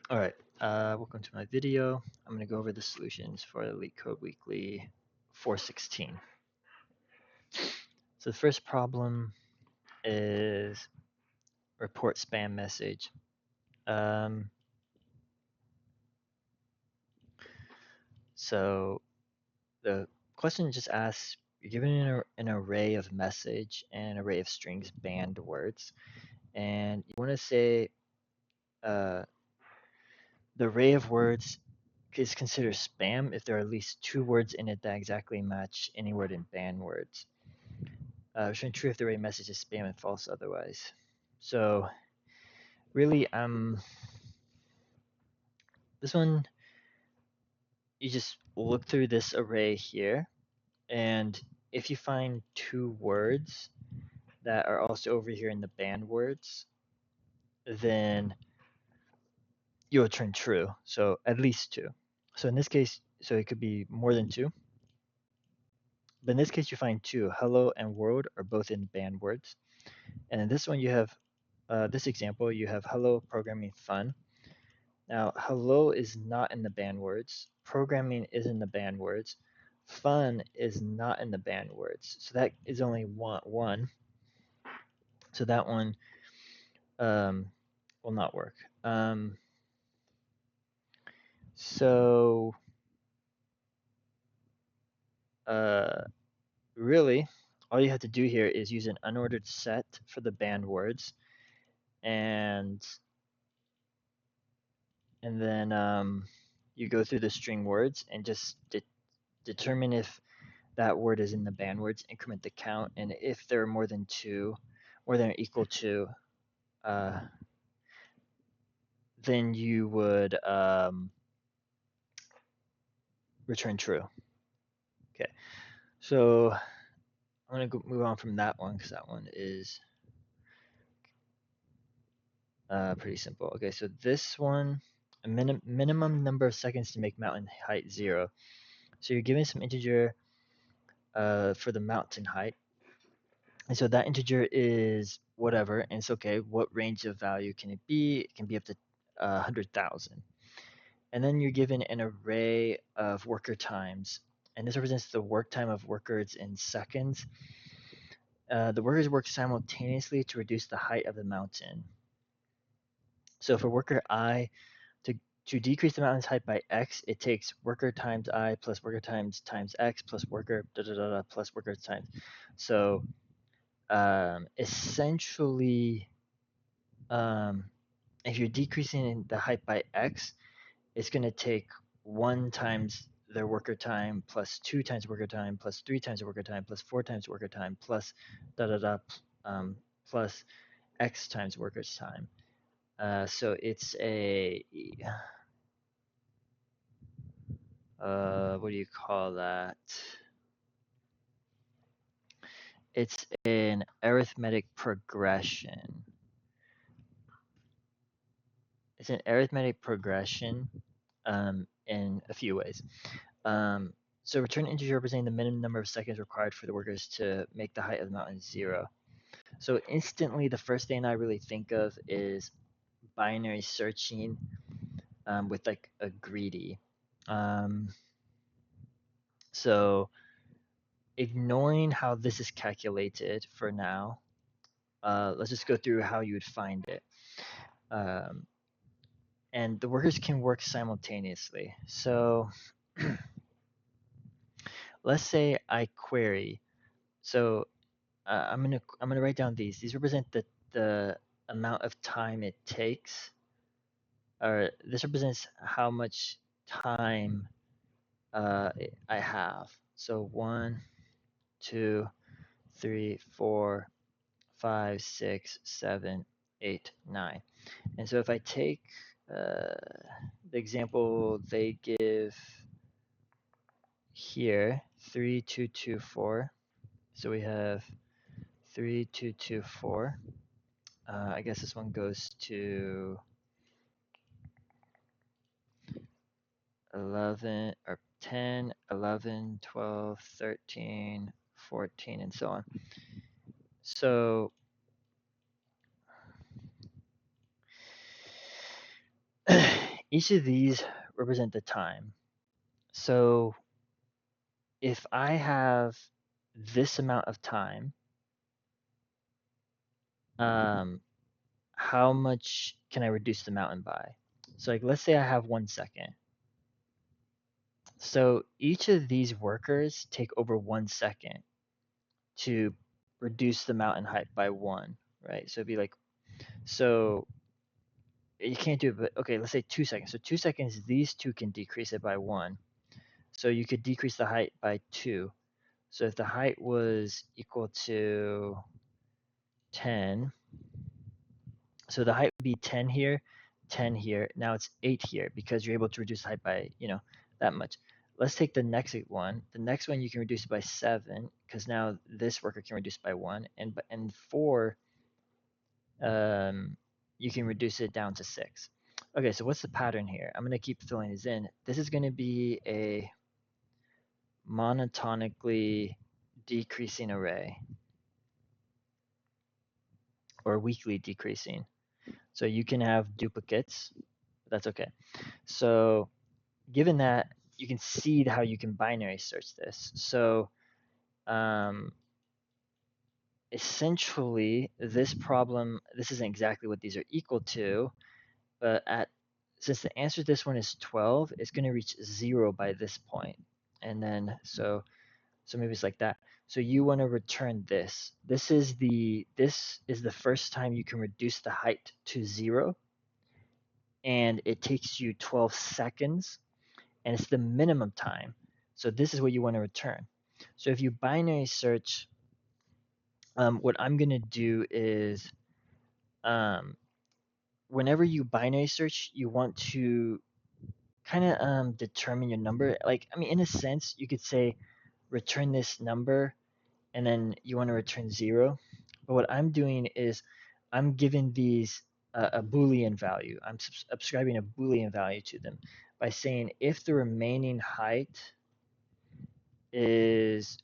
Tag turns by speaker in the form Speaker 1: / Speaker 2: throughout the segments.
Speaker 1: All right, welcome to my video. I'm going to go over the solutions for Leetcode Weekly 416. So the first problem is report spam message. So the question just asks, you're given an array of message and an array of strings banned words, and you want to say uh, the array of words is considered spam if there are at least two words in it that exactly match any word in banned words. Return true if the array message is spam and false otherwise. So really, this one, you just look through this array here, and if you find two words that are also over here in the banned words, then you'll return true. So at least two. So in this case, so it could be more than two. But in this case, you find two. Hello and world are both in banned words. And in this one, you have this example, you have hello programming fun. Now, hello is not in the banned words. Programming is in the banned words. Fun is not in the banned words. So that is only one. So that one will not work. So really, all you have to do here is use an unordered set for the banned words, and then you go through the string words and just determine if that word is in the banned words, increment the count, and if there are more than two, more than or equal to, uh, then you would return true. Okay, so I'm gonna move on from that one because that one is pretty simple. Okay, so this one, a minimum number of seconds to make mountain height 0. So you're given some integer for the mountain height. And so that integer is whatever, and it's okay. What range of value can it be? It can be up to 100,000. And then you're given an array of worker times, and this represents the work time of workers in seconds. The workers work simultaneously to reduce the height of the mountain. So for worker I, to decrease the mountain's height by x, it takes worker times I plus worker times x plus worker plus worker times. So essentially, if you're decreasing the height by x, it's going to take 1 times their worker time plus 2 times worker time plus 3 times worker time plus 4 times worker time plus plus x times worker's time. So it's a what do you call that? It's an arithmetic progression. It's an arithmetic progression in a few ways. So return integer representing the minimum number of seconds required for the workers to make the height of the mountain 0. So instantly, the first thing I really think of is binary searching with like a greedy. So ignoring how this is calculated for now, let's just go through how you would find it. And the workers can work simultaneously. So let's say I query. So I'm gonna write down these. These represent the amount of time it takes, or this represents how much time I have. So 1, 2, 3, 4, 5, 6, 7, 8, 9. And so if I take the example they give here, 3, 2, 2, 4. So we have 3, 2, 2, 4. I guess this one goes to 11 or 10, 11, 12, 13, 14, and so on. So each of these represent the time. So if I have this amount of time, how much can I reduce the mountain by? So like let's say I have 1 second. So each of these workers take over 1 second to reduce the mountain height by one, right? So it'd be like, so you can't do it, but okay, let's say 2 seconds. So 2 seconds, these two can decrease it by one. So you could decrease the height by two. So if the height was equal to 10, so the height would be 10 here, 10 here. Now it's 8 here because you're able to reduce the height by, that much. Let's take the next one. The next one you can reduce it by 7 because now this worker can reduce by 1. And 4, you can reduce it down to 6. Okay, so what's the pattern here? I'm going to keep filling these in. This is going to be a monotonically decreasing array or weakly decreasing. So you can have duplicates, but that's okay. So given that, you can see how you can binary search this. So essentially, this problem, this isn't exactly what these are equal to, but since the answer to this one is 12, it's going to reach 0 by this point. And then, so maybe it's like that. So you want to return this. This is the first time you can reduce the height to 0, and it takes you 12 seconds, and it's the minimum time. So this is what you want to return. So if you binary search, what I'm going to do is, whenever you binary search, you want to kind of determine your number. Like, I mean, in a sense, you could say return this number, and then you want to return 0. But what I'm doing is I'm giving these a Boolean value. I'm subscribing a Boolean value to them by saying if the remaining height is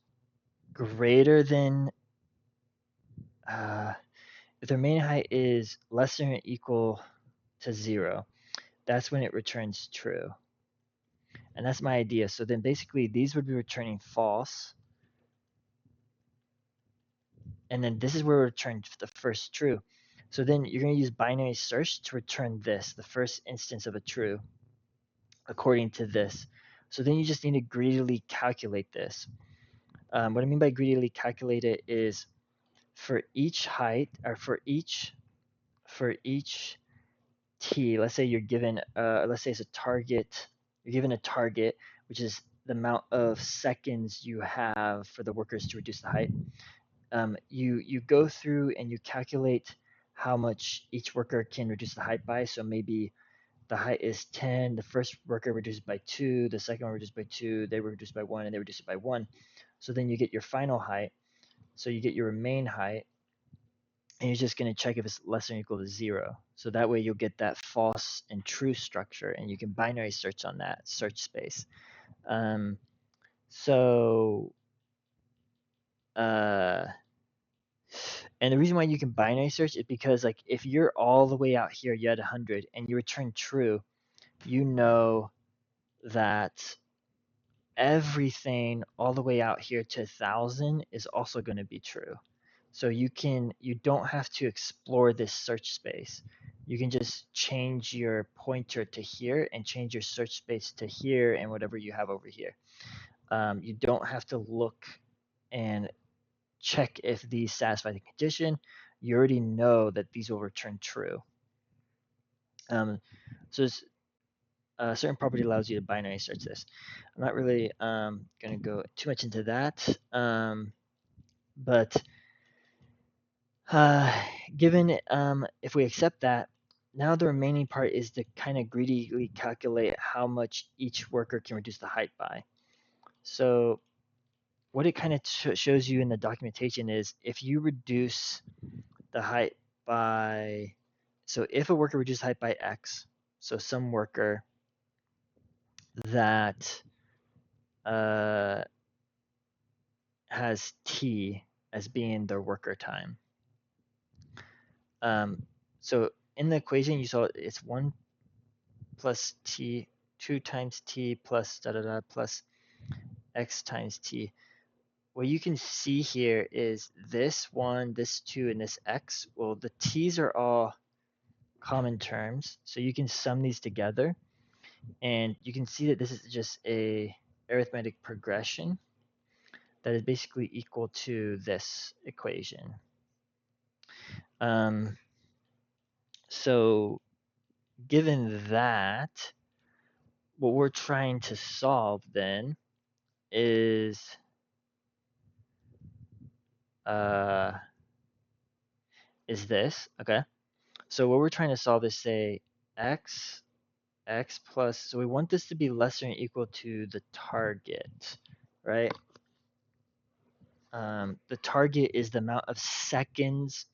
Speaker 1: greater than, if the remaining height is less than or equal to 0, that's when it returns true. And that's my idea. So then basically these would be returning false. And then this is where we return the first true. So then you're going to use binary search to return this, the first instance of a true, according to this. So then you just need to greedily calculate this. What I mean by greedily calculate it is for each height, or for each t, let's say you're given, let's say it's a target, you're given a target, which is the amount of seconds you have for the workers to reduce the height. You go through and you calculate how much each worker can reduce the height by. So maybe the height is 10, the first worker reduced by 2, the second one reduced by 2, they were reduced by 1, and they reduced it by 1. So then you get your final height. So you get your remain height, and you're just going to check if it's less than or equal to 0. So that way you'll get that false and true structure, and you can binary search on that search space. So and the reason why you can binary search is because, like, if you're all the way out here, you had 100, and you return true, you know that everything all the way out here to 1,000 is also going to be true. So you don't have to explore this search space. You can just change your pointer to here and change your search space to here and whatever you have over here. You don't have to look and check if these satisfy the condition. You already know that these will return true. So a certain property allows you to binary search this. I'm not really going to go too much into that, but given if we accept that, now the remaining part is to kind of greedily calculate how much each worker can reduce the height by. So what it kind of shows you in the documentation is if you reduce the height by, so if a worker reduces height by X, so some worker that has T as being their worker time. So in the equation, you saw it's 1 plus t, 2 times t plus da da da plus x times t. What you can see here is this 1, this 2, and this x. Well, the t's are all common terms, so you can sum these together, and you can see that this is just a arithmetic progression that is basically equal to this equation. Um, so given that, what we're trying to solve then uh, is this, okay? So what we're trying to solve is say x plus, so we want this to be less than or equal to the target, right? The target is the amount of seconds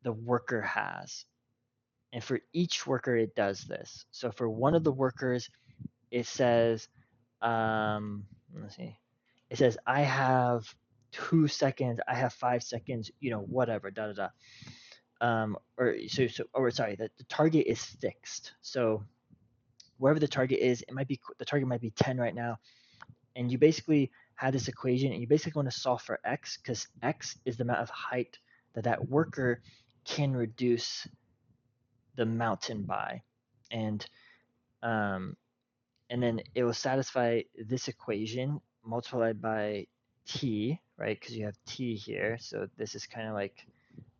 Speaker 1: the worker has. And for each worker, it does this. So for one of the workers, it says, let's see, it says, I have 2 seconds, I have 5 seconds, whatever, da da da. Or sorry, the target is fixed. So wherever the target is, the target might be 10 right now, and you basically have this equation, and you basically want to solve for x, because x is the amount of height that worker can reduce the mountain by, and um, and then it will satisfy this equation multiplied by t, right? Because you have t here, so this is kind of like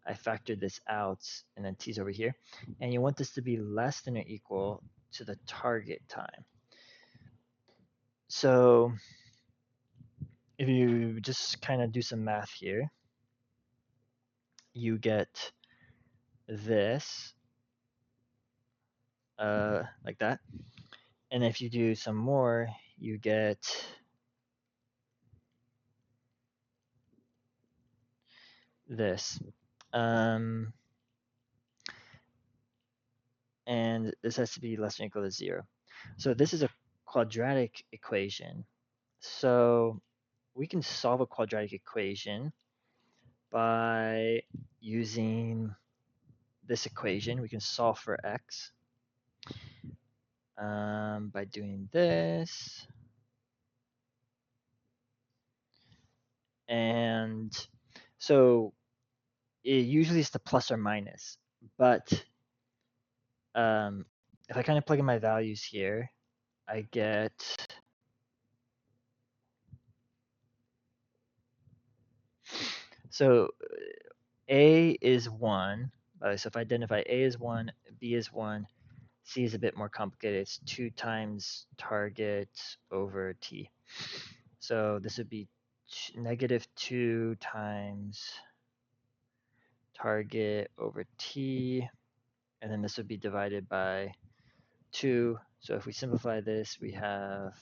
Speaker 1: I factored this out, and then t's over here, and you want this to be less than or equal to the target time. So if you just kind of do some math here, you get this like that, and if you do some more, you get this. And this has to be less than or equal to 0. So this is a quadratic equation. So we can solve a quadratic equation by using this equation. We can solve for x by doing this. And so it usually is the plus or minus, but if I kind of plug in my values here, I get so A is 1. So if I identify A is 1, B is 1, C is a bit more complicated. It's 2 times target over T. So this would be negative 2 times target over T, and then this would be divided by 2. So if we simplify this, we have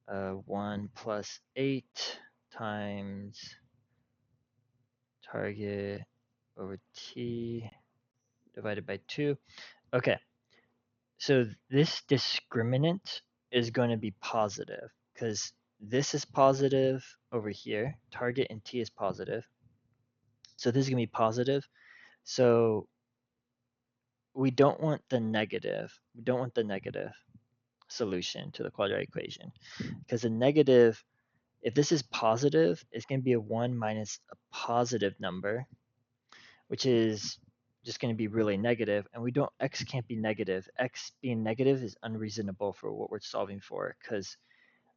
Speaker 1: 1 plus 8 times target over T divided by 2. Okay, so this discriminant is going to be positive because this is positive over here. Target and T is positive. So this is going to be positive. So we don't want the negative. We don't want the negative solution to the quadratic equation because the negative, if this is positive, it's going to be a 1 minus a positive number, which is just going to be really negative, and we don't, x can't be negative. X being negative is unreasonable for what we're solving for, because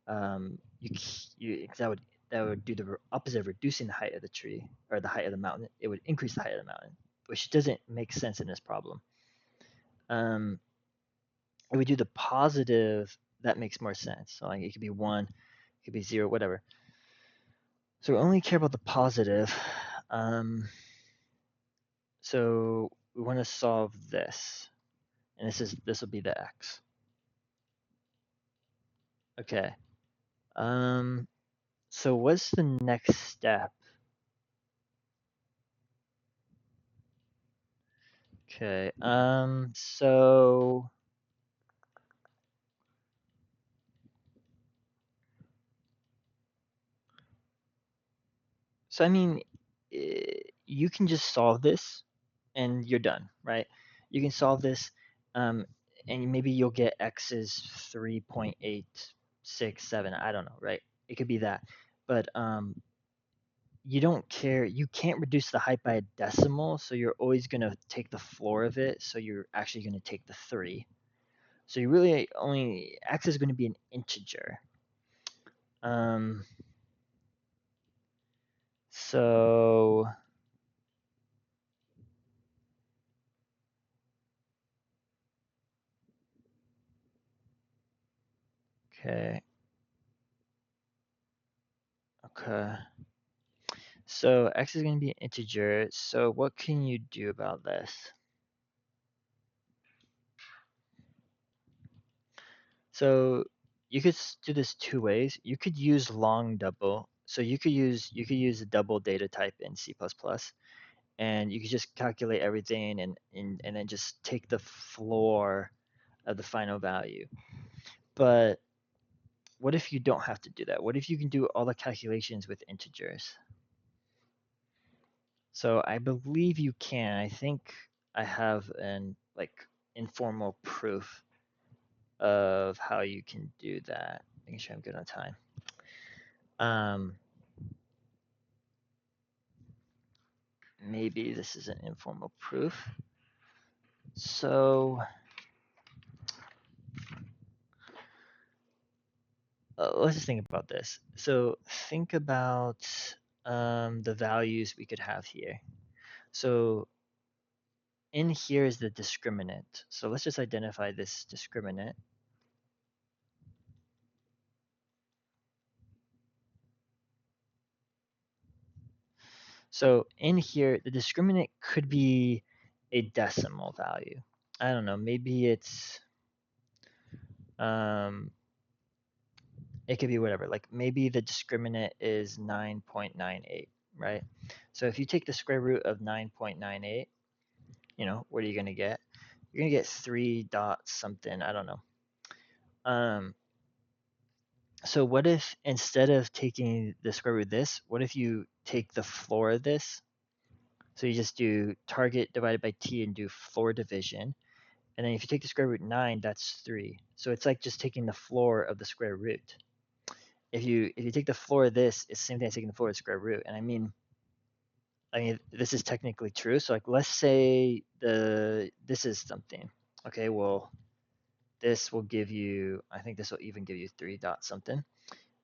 Speaker 1: that would do the opposite of reducing the height of the tree or the height of the mountain. It would increase the height of the mountain, which doesn't make sense in this problem. If we do the positive, that makes more sense. So like it could be 1, it could be 0, whatever. So we only care about the positive. So we want to solve this, and this will be the x. Okay. So what's the next step? Okay. So I mean, you can just solve this, and you're done, right? You can solve this, And maybe you'll get x is 3.867. I don't know, right? It could be that, but you don't care. You can't reduce the height by a decimal, so you're always going to take the floor of it. So you're actually going to take the 3. So you really only x is going to be an integer. Um, so okay, okay. So x is going to be an integer. So what can you do about this? So you could do this two ways. You could use long double. So you could use a double data type in C++, and you could just calculate everything and then just take the floor of the final value. But what if you don't have to do that? What if you can do all the calculations with integers? So I believe you can. I think I have an informal proof of how you can do that. Making sure I'm good on time. Um, Maybe this is an informal proof. So let's just think about this. So think about the values we could have here. So in here is the discriminant. So let's just identify this discriminant. So in here, the discriminant could be a decimal value. I don't know, maybe um, it could be whatever. Like maybe the discriminant is 9.98, right? So if you take the square root of 9.98, what are you going to get? You're going to get 3 dot something. I don't know. Um, so what if instead of taking the square root of this, what if you take the floor of this? So you just do target divided by t and do floor division. And then if you take the square root 9, that's 3. So it's like just taking the floor of the square root. If you take the floor of this, it's the same thing as taking the floor of the square root. And I mean this is technically true. So like let's say this is something. Okay, well this will give you, I think this will even give you 3 dot something.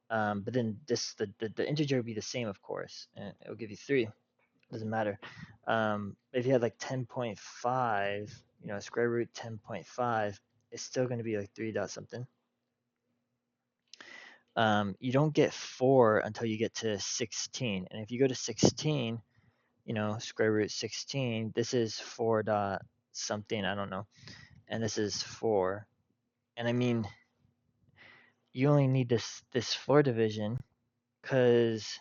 Speaker 1: But then the integer will be the same, of course, and it'll give you 3. Doesn't matter. If you had like 10.5, square root 10.5, it's still going to be like 3 dot something. You don't get 4 until you get to 16. And if you go to 16, square root 16, this is 4 dot something, I don't know. And this is 4. And I mean, you only need this floor division because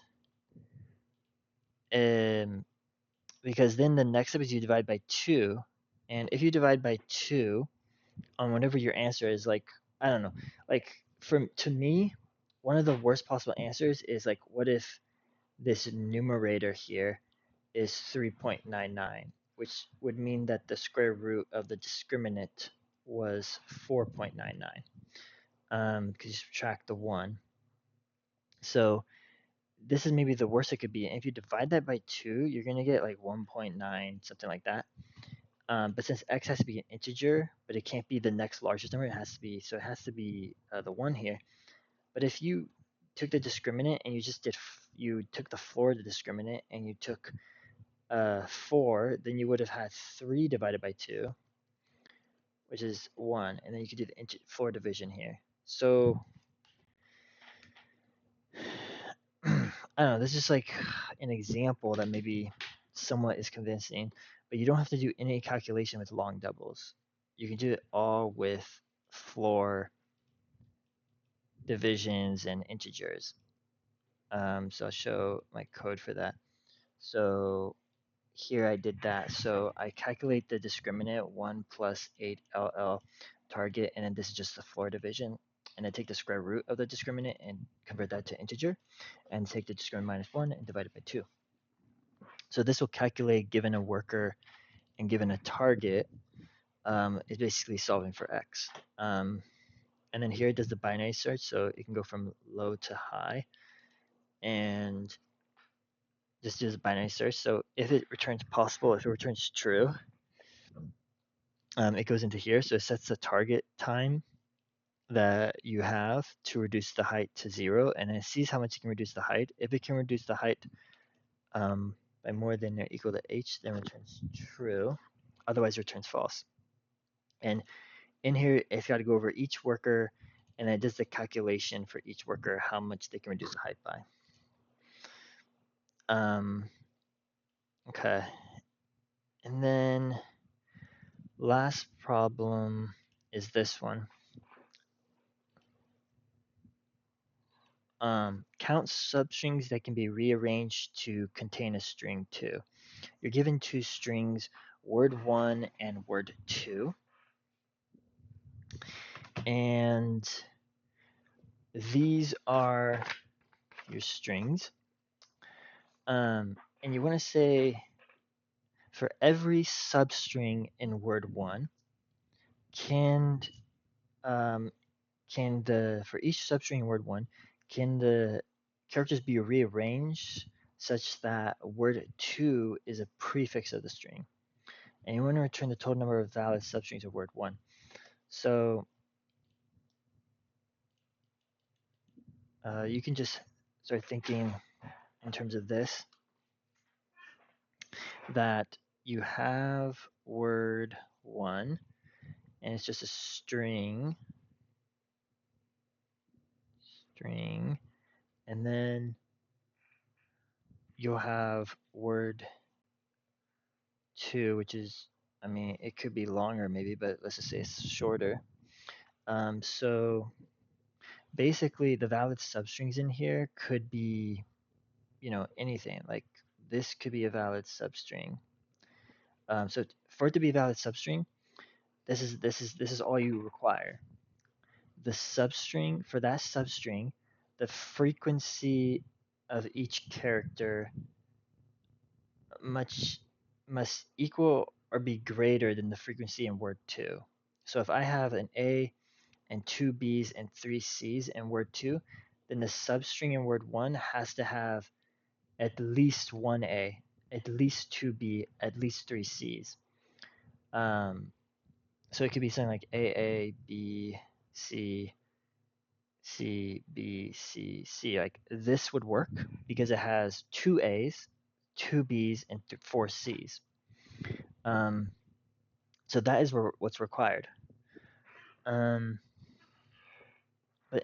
Speaker 1: um, because then the next step is you divide by 2. And if you divide by 2 on whatever your answer is, like, I don't know, like to me, one of the worst possible answers is like, what if this numerator here is 3.99, which would mean that the square root of the discriminant was 4.99, because you subtract the 1. So this is maybe the worst it could be. And if you divide that by 2, you're going to get like 1.9, something like that. But since x has to be an integer, but it can't be the next largest number, it has to be the 1 here. But if you took the discriminant and you took the floor of the discriminant and you took 4, then you would have had 3 divided by 2, which is 1, and then you could do the floor division here. So I don't know, this is like an example that maybe somewhat is convincing, but you don't have to do any calculation with long doubles. You can do it all with floor divisions and integers. So I'll show my code for that. So here I did that. So I calculate the discriminant 1 plus 8LL target, and then this is just the floor division. And then take the square root of the discriminant and convert that to integer, and take the discriminant minus 1 and divide it by 2. So this will calculate given a worker and given a target, is basically solving for x. And then here it does the binary search, so it can go from low to high, and just does a binary search. So if it returns possible, if it returns true, it goes into here. So it sets the target time that you have to reduce the height to 0, and then it sees how much it can reduce the height. If it can reduce the height by more than or equal to h, then returns true. Otherwise, returns false. And in here, it's got to go over each worker, and it does the calculation for each worker how much they can reduce the height by. Okay. And then last problem is this one. Count substrings that can be rearranged to contain a string 2. You're given two strings, word 1 and word 2. And these are your strings. And you want to say for every substring in word 1, for each substring in word 1, can the characters be rearranged such that word 2 is a prefix of the string? And you want to return the total number of valid substrings of word 1. So you can just start thinking in terms of this, that you have word 1, and it's just a string, and then you'll have word 2, which is, I mean, it could be longer maybe, but let's just say it's shorter. So basically the valid substrings in here could be, anything. Like this could be a valid substring. So for it to be a valid substring, this is all you require. The substring, for that substring, the frequency of each character must equal or be greater than the frequency in word 2. So if I have an A and 2 B's and 3 C's in word 2, then the substring in word 1 has to have at least 1 A, at least 2 B, at least 3 C's. So it could be something like A, B, C, C, B, C, C. Like this would work because it has 2 A's, 2 B's, and 4 C's. So that is what's required. But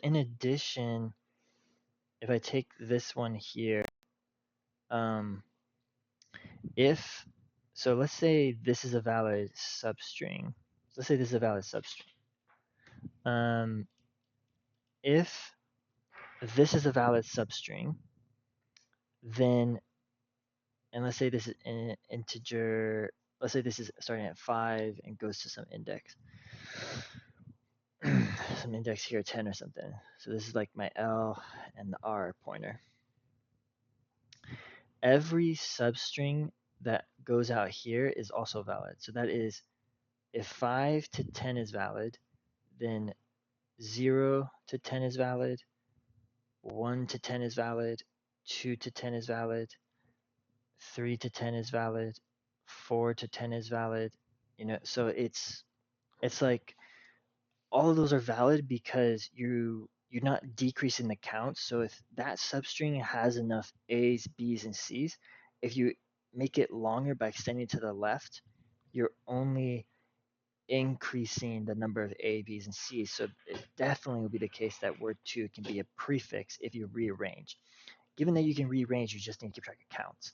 Speaker 1: in addition, if I take this one here, so let's say this is a valid substring. Let's say this is a valid substring. If this is a valid substring, then, and let's say this is an integer, let's say this is starting at 5 and goes to some index. Some index here, 10 or something. So this is like my L and the R pointer. Every substring that goes out here is also valid. So that is, if 5 to 10 is valid, then 0 to 10 is valid, 1 to 10 is valid, 2 to 10 is valid, 3 to 10 is valid, 4 to 10 is valid. So it's like all of those are valid because you're not decreasing the count. So if that substring has enough A's, B's, and C's, if you make it longer by extending to the left, you're only increasing the number of A, B's, and C's. So it definitely will be the case that word 2 can be a prefix if you rearrange. Given that you can rearrange, you just need to keep track of counts.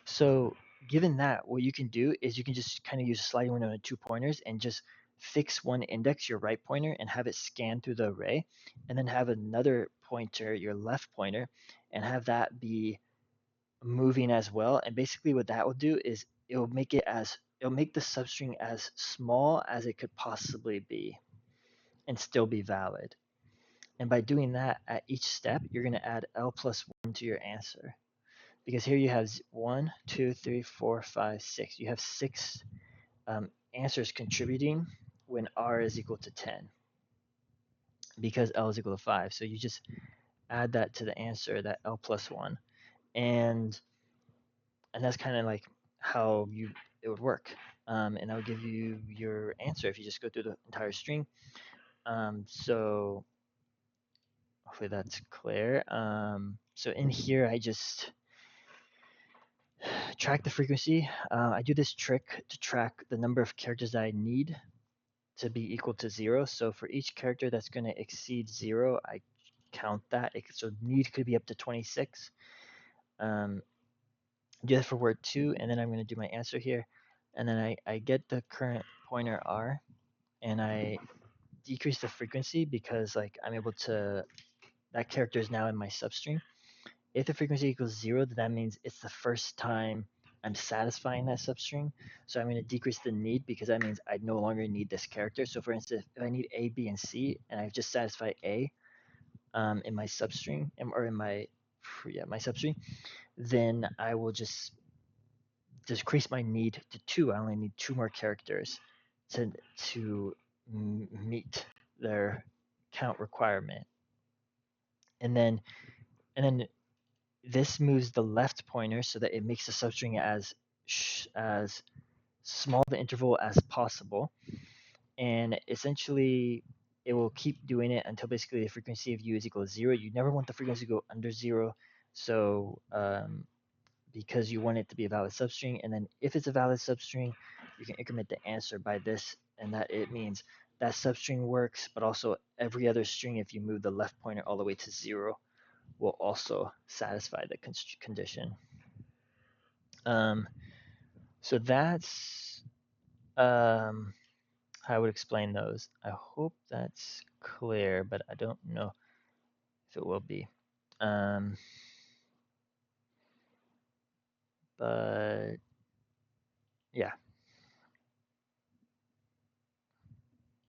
Speaker 1: So given that, what you can do is you can just kind of use a sliding window and 2 pointers and just fix one index, your right pointer, and have it scan through the array, and then have another pointer, your left pointer, and have that be moving as well. And basically what that will do is it'll make the substring as small as it could possibly be and still be valid. And by doing that at each step, you're going to add L plus 1 to your answer. because here you have 1, 2, 3, 4, 5, 6. You have 6 answers contributing when r is equal to 10 because L is equal to 5. So you just add that to the answer, that L plus 1. And that's kind of like how it would work. And that would give you your answer if you just go through the entire string. So hopefully that's clear. So in here, I just track the frequency. I do this trick to track the number of characters that I need to be equal to 0. So for each character that's going to exceed 0, I count that. So need could be up to 26. Do that for word 2, and then I'm going to do my answer here. And then I get the current pointer r, and I decrease the frequency because like I'm able to, that character is now in my substring. If the frequency equals 0, then that means it's the first time I'm satisfying that substring. So I'm going to decrease the need because that means I no longer need this character. So for instance, if I need A, B, and C, and I've just satisfied A in my substring, or in my, yeah, my substring, then I will just decrease my need to 2. I only need 2 more characters to meet their count requirement. And then this moves the left pointer so that it makes the substring as small the interval as possible. And essentially it will keep doing it until basically the frequency of u is equal to 0. You never want the frequency to go under 0. So because you want it to be a valid substring. And then if it's a valid substring, you can increment the answer by this, and that it means that substring works, but also every other string, if you move the left pointer all the way to 0, will also satisfy the condition. So that's how I would explain those. I hope that's clear, but I don't know if it will be. But yeah,